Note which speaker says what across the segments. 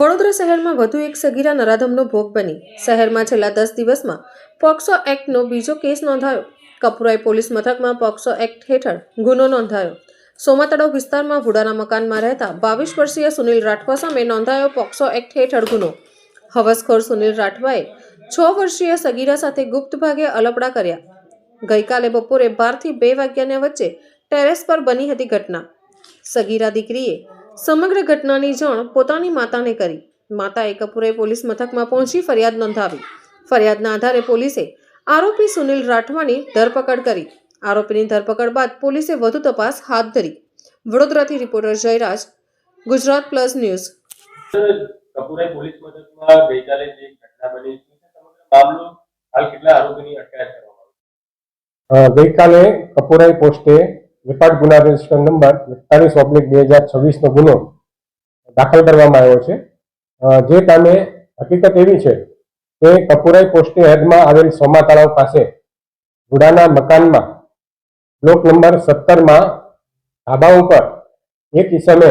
Speaker 1: વડોદરા શહેરમાં વધુ એક સગીરા નરાધમનો ભોગ બની શહેરમાં છેલ્લા 10 દિવસમાં પોક્સો એક્ટનો બીજો કેસ નોંધાયો। કપુરાઈ પોલીસ મથકમાં પોક્સો એક્ટ હેઠળ ગુનો નોંધાયો। સોમાતળાવ વિસ્તારમાં વુડાના મકાનમાં રહેતા 22 વર્ષીય સુનિલ રાઠવા સામે નોંધાયો પોક્સો એક્ટ હેઠળ ગુનો। હવસખોર સુનિલ રાઠવાએ 6 વર્ષીય સગીરા સાથે ગુપ્ત ભાગે અલપડા કર્યા। ગઈકાલે બપોરે 12 થી 2 વાગ્યાની વચ્ચે ટેરેસ પર બની હતી ઘટના। સગીરા દીકરીએ સમગ્ર ઘટનાની જાણ પોતાની માતાને કરી। માતાએ કપુરાઈ પોલીસ મથકમાં પહોંચી ફરિયાદ નોંધાવી। ફરિયાદના આધારે પોલીસે આરોપી સુનિલ રાઠવાની ધરપકડ કરી। આરોપીની ધરપકડ બાદ પોલીસે વધુ તપાસ હાથ ધરી। વડોદરાથી reporter Jayraj, Gujarat plus news.
Speaker 2: Kapurai police મથકમાં ગઈકાલે જે ઘટના બની છે સમગ્ર મામલો હાલ કેટલા આરોપીની અટકાયત કરવામાં આવી?
Speaker 3: ગઈકાલે કપુરાઈ પોસ્ટે વિપાટ ગુના રજિસ્ટર નંબર 41/2026 નો ગુનો દાખલ કરવામાં આવ્યો છે। જે કામે હકીકત એવી છે કે કપુરાઈ પોસ્ટની હદમાં આવેલ સોમા તળાવ પાસે વુડાના મકાનમાં બ્લોક નંબર 17માં ધાબા ઉપર એક ઈસમે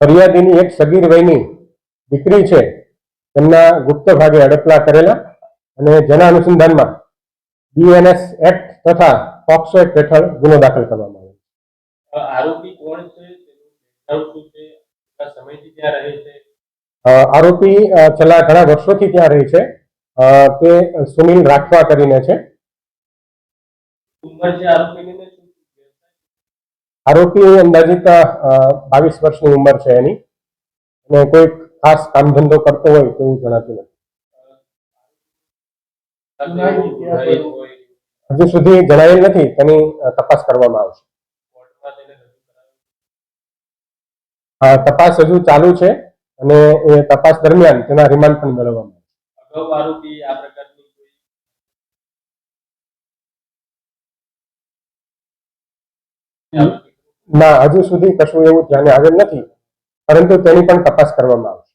Speaker 3: ફરિયાદીની એક સગીર વયની દીકરી છે તેમના ગુપ્ત ભાગે અડકલા કરેલા અને જેના અનુસંધાનમાં બીએનએસ એક્ટ તથા પોક્સો એક્ટ હેઠળ ગુનો દાખલ કરવામાં આવ્યો।
Speaker 2: આરોપી કોણ છે, શું છે, સમયથી ત્યાં રહે છે?
Speaker 3: આરોપી છેલ્લા ઘણા વર્ષોથી ત્યાં રહે છે। તે સુનિલ રાઠવા કરીને છે।
Speaker 2: ઉંમર છે આરોપીની?
Speaker 3: આરોપી અંદાજિત 22 વર્ષની ઉંમર છે એની અને કોઈ ખાસ કામ ધંધો કરતો હોય તેવું જણાતું નથી। હજુ સુધી જણાવેલ નથી, તેની તપાસ કરવામાં આવશે। તપાસ હજુ ચાલુ છે અને એ તપાસ દરમિયાન તેના રિમાન્ડ પણ મેળવવામાં આવશે।
Speaker 2: અગાઉ આરોપી આ પ્રકારની
Speaker 3: ના, હજુ સુધી કશું એવું ધ્યાને આવેલ નથી, પરંતુ તેની પણ તપાસ કરવામાં આવશે।